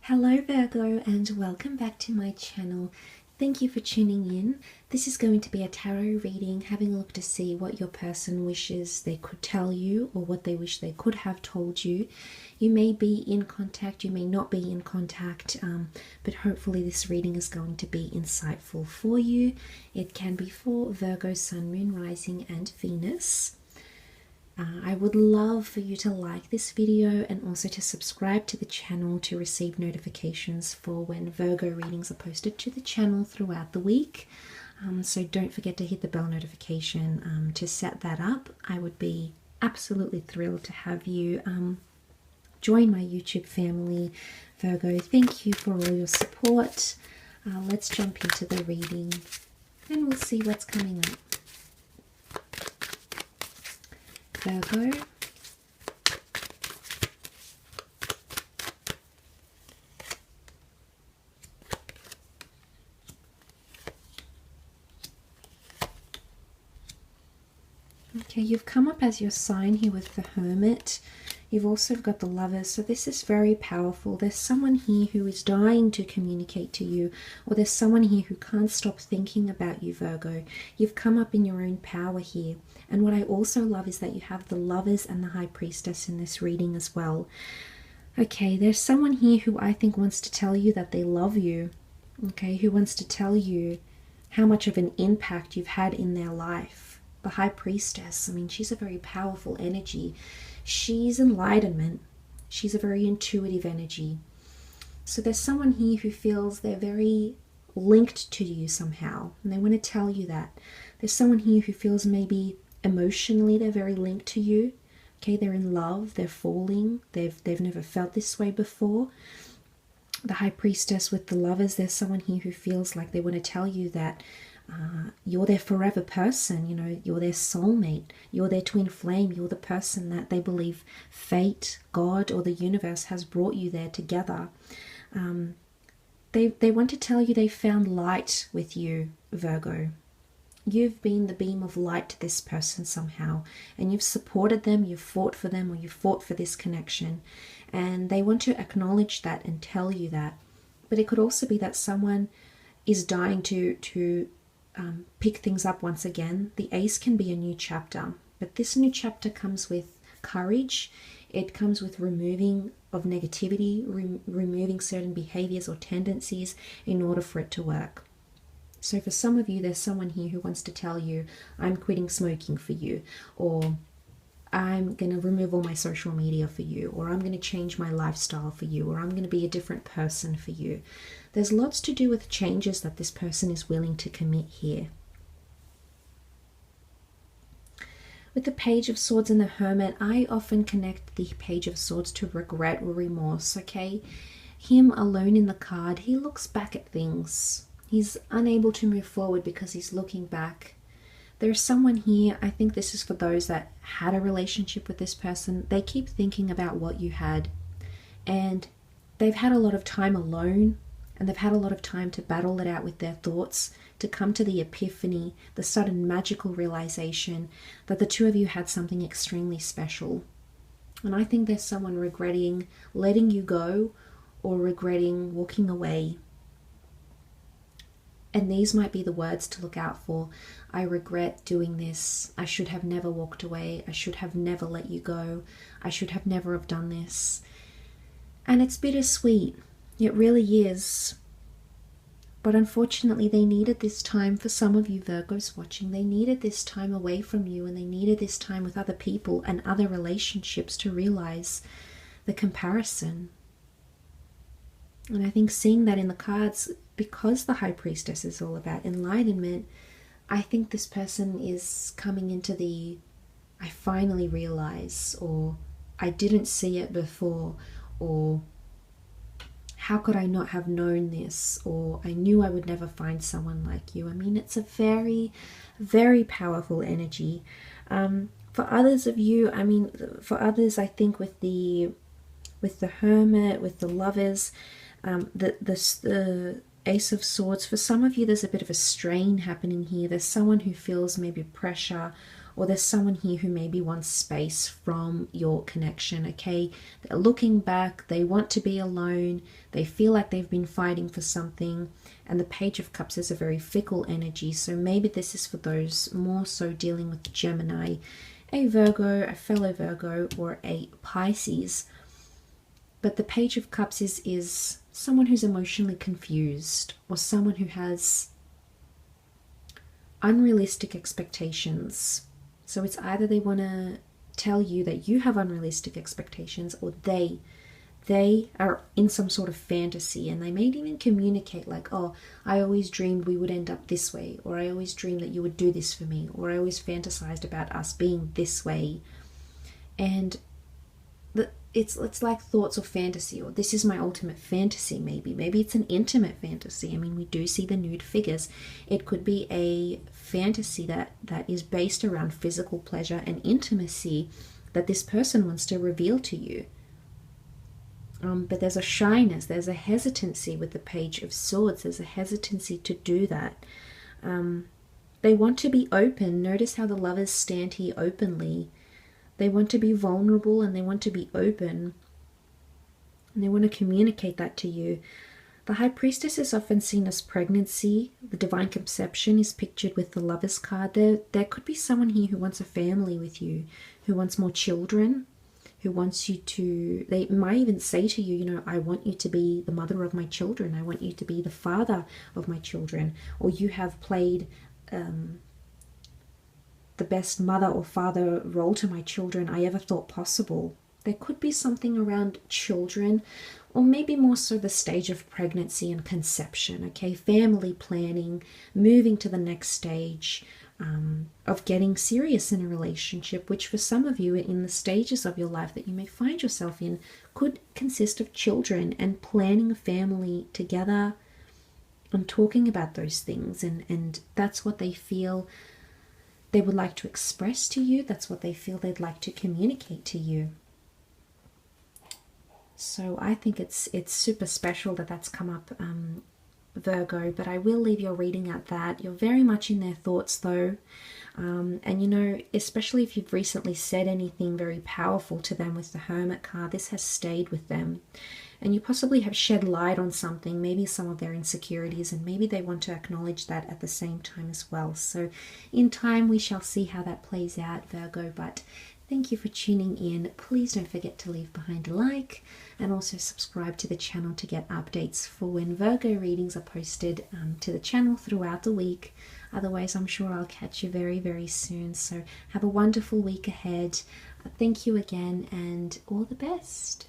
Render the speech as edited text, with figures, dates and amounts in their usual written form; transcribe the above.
Hello Virgo and welcome back to my channel. Thank you for tuning in. This is going to be a tarot reading, having a look to see what your person wishes they could tell you or what they wish they could have told you. You may be in contact, you may not be in contact, but hopefully this reading is going to be insightful for you. It can be for Virgo, Sun, Moon, Rising and Venus. I would love for you to like this video and also to subscribe to the channel to receive notifications for when Virgo readings are posted to the channel throughout the week. So don't forget to hit the bell notification to set that up. I would be absolutely thrilled to have you join my YouTube family. Virgo, thank you for all your support. Let's jump into the reading and we'll see what's coming up. Virgo, okay, you've come up as your sign here with the Hermit. You've also got the Lovers, so this is very powerful. There's someone here who is dying to communicate to you, or there's someone here who can't stop thinking about you, Virgo. You've come up in your own power here. And what I also love is that you have the Lovers and the High Priestess in this reading as well. Okay, there's someone here who I think wants to tell you that they love you, okay, who wants to tell you how much of an impact you've had in their life. The High Priestess, I mean, she's a very powerful energy. She's enlightenment. She's a very intuitive energy. So there's someone here who feels they're very linked to you somehow, and they want to tell you that. There's someone here who feels maybe emotionally they're very linked to you. Okay, they're in love, they're falling, they've never felt this way before. The High Priestess with the Lovers, there's someone here who feels like they want to tell you that you're their forever person, you know, you're their soulmate, you're their twin flame, you're the person that they believe fate, God, or the universe has brought you there together. They want to tell you they found light with you, Virgo. You've been the beam of light to this person somehow, and you've supported them, you've fought for them, or you've fought for this connection, and they want to acknowledge that and tell you that. But it could also be that someone is dying to pick things up once again. The Ace can be a new chapter, but this new chapter comes with courage. It comes with removing of negativity, removing certain behaviors or tendencies in order for it to work. So for some of you, there's someone here who wants to tell you, I'm quitting smoking for you, or I'm going to remove all my social media for you, or I'm going to change my lifestyle for you, or I'm going to be a different person for you. There's lots to do with changes that this person is willing to commit here. With the Page of Swords and the Hermit, I often connect the Page of Swords to regret or remorse, okay? Him alone in the card, he looks back at things. He's unable to move forward because he's looking back. There's someone here, I think this is for those that had a relationship with this person. They keep thinking about what you had, and they've had a lot of time alone, and they've had a lot of time to battle it out with their thoughts, to come to the epiphany, the sudden magical realization that the two of you had something extremely special. And I think there's someone regretting letting you go or regretting walking away. And these might be the words to look out for. I regret doing this. I should have never walked away. I should have never let you go. I should have never have done this. And it's bittersweet. It really is. But unfortunately, they needed this time. For some of you Virgos watching, they needed this time away from you, and they needed this time with other people and other relationships to realize the comparison. And I think seeing that in the cards, because the High Priestess is all about enlightenment, I think this person is coming into the I finally realize, or I didn't see it before, or how could I not have known this, or I knew I would never find someone like you. I mean, it's a very, very powerful energy. For others of you, I mean, for others, I think with the Hermit, with the Lovers, the Ace of Swords, for some of you there's a bit of a strain happening here. There's someone who feels maybe pressure or there's someone here who maybe wants space from your connection, okay? They're looking back, they want to be alone, they feel like they've been fighting for something, and the Page of Cups is a very fickle energy, so maybe this is for those more so dealing with Gemini, a Virgo, a fellow Virgo, or a Pisces. But the Page of Cups is someone who's emotionally confused, or someone who has unrealistic expectations. So it's either they want to tell you that you have unrealistic expectations, or they are in some sort of fantasy, and they may even communicate like, oh, I always dreamed we would end up this way, or I always dreamed that you would do this for me, or I always fantasized about us being this way. And it's like thoughts of fantasy, or this is my ultimate fantasy. Maybe it's an intimate fantasy. I mean, we do see the nude figures. It could be a fantasy that is based around physical pleasure and intimacy that this person wants to reveal to you. But there's a shyness, there's a hesitancy with the Page of Swords. There's a hesitancy to do that. They want to be open. Notice how the Lovers stand here openly. They want to be vulnerable, and they want to be open, and they want to communicate that to you. The High Priestess is often seen as pregnancy. The Divine Conception is pictured with the Lovers card. There could be someone here who wants a family with you, who wants more children, who wants you to, they might even say to you, you know, I want you to be the mother of my children. I want you to be the father of my children. Or you have played the best mother or father role to my children I ever thought possible. There could be something around children, or maybe more so the stage of pregnancy and conception, okay? Family planning, moving to the next stage of getting serious in a relationship, which for some of you in the stages of your life that you may find yourself in could consist of children and planning a family together and talking about those things. And that's what they feel they would like to express to you. That's what they feel they'd like to communicate to you. So I think it's super special that that's come up, Virgo, but I will leave your reading at that. You're very much in their thoughts though, and you know, especially if you've recently said anything very powerful to them with the Hermit card, this has stayed with them. And you possibly have shed light on something, maybe some of their insecurities, and maybe they want to acknowledge that at the same time as well. So in time we shall see how that plays out, Virgo, but thank you for tuning in. Please don't forget to leave behind a like, and also subscribe to the channel to get updates for when Virgo readings are posted to the channel throughout the week. Otherwise, I'm sure I'll catch you very, very soon. So have a wonderful week ahead. Thank you again, and all the best.